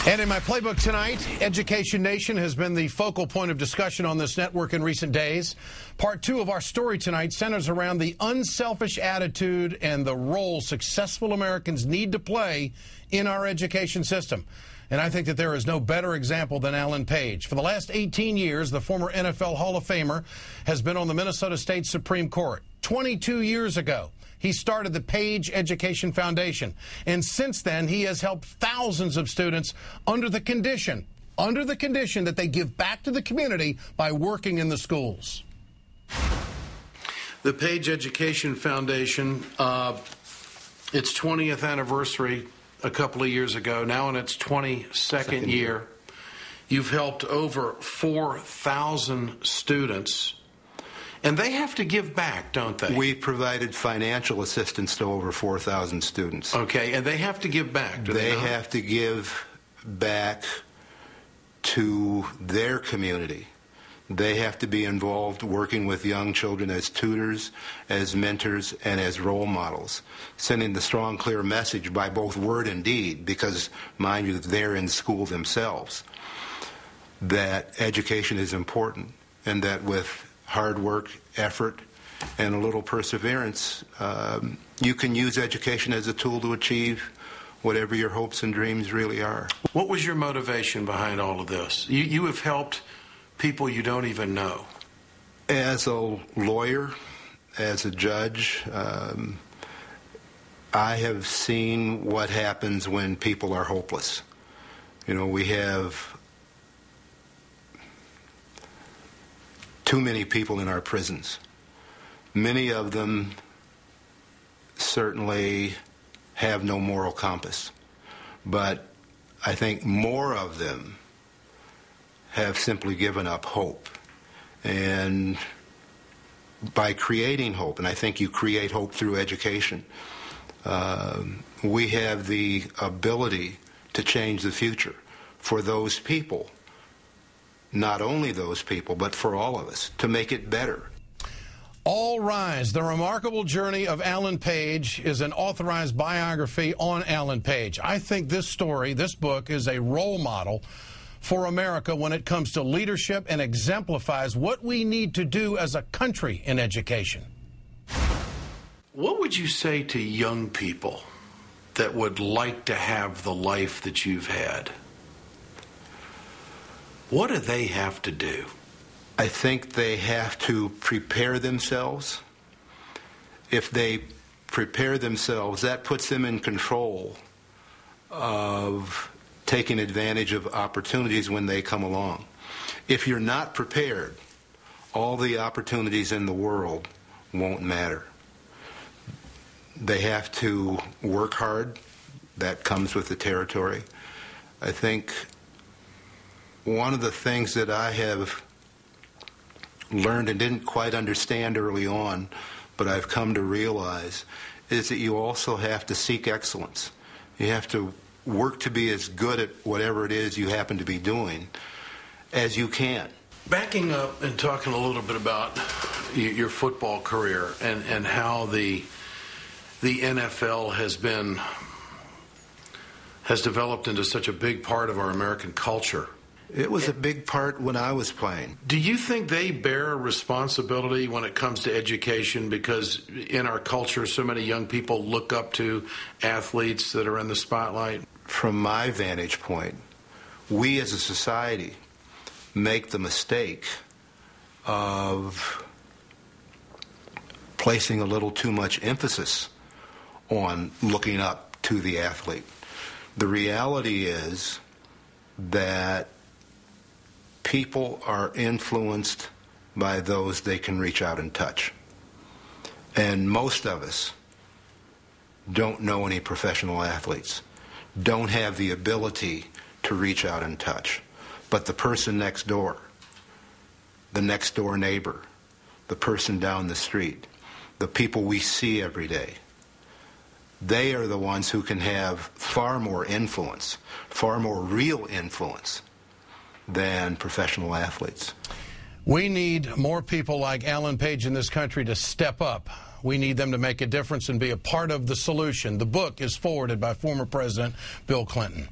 And in my playbook tonight, Education Nation has been the focal point of discussion on this network in recent days. Part 2 of our story tonight centers around the unselfish attitude and the role successful Americans need to play in our education system. And I think that there is no better example than Alan Page. For the last 18 years, the former NFL Hall of Famer has been on the Minnesota State Supreme Court. 22 years ago, he started the Page Education Foundation. And since then, he has helped thousands of students under the condition that they give back to the community by working in the schools. The Page Education Foundation, its 20th anniversary a couple of years ago, now in its 22nd year. You've helped over 4,000 students. And they have to give back, don't they? We provided financial assistance to over 4,000 students. Okay, and they have to give back, do they not? They have to give back to their community. They have to be involved working with young children as tutors, as mentors, and as role models, sending the strong, clear message by both word and deed, because, mind you, they're in school themselves, that education is important, and that with hard work, effort, and a little perseverance, you can use education as a tool to achieve whatever your hopes and dreams really are. What was your motivation behind all of this? You have helped people you don't even know. As a lawyer, as a judge, I have seen what happens when people are hopeless. You know, we have too many people in our prisons. Many of them certainly have no moral compass, but I think more of them have simply given up hope. And by creating hope, and I think you create hope through education, we have the ability to change the future for those people. Not only those people, but for all of us, to make it better. All Rise, the remarkable journey of Alan Page, is an authorized biography on Alan Page. I think this story, this book, is a role model for America when it comes to leadership and exemplifies what we need to do as a country in education. What would you say to young people that would like to have the life that you've had? What do they have to do? I think they have to prepare themselves. If they prepare themselves, that puts them in control of taking advantage of opportunities when they come along. If you're not prepared, all the opportunities in the world won't matter. They have to work hard. That comes with the territory. I think one of the things that I have learned and didn't quite understand early on, but I've come to realize, is that you also have to seek excellence. You have to work to be as good at whatever it is you happen to be doing as you can. Backing up and talking a little bit about your football career and how the NFL has developed into such a big part of our American culture. It was a big part when I was playing. Do you think they bear a responsibility when it comes to education? Because in our culture, so many young people look up to athletes that are in the spotlight. From my vantage point, we as a society make the mistake of placing a little too much emphasis on looking up to the athlete. The reality is that people are influenced by those they can reach out and touch. And most of us don't know any professional athletes, don't have the ability to reach out and touch. But the person next door, the next door neighbor, the person down the street, the people we see every day, they are the ones who can have far more influence, far more real influence than professional athletes. We need more people like Alan Page in this country to step up. We need them to make a difference and be a part of the solution. The book is forwarded by former President Bill Clinton.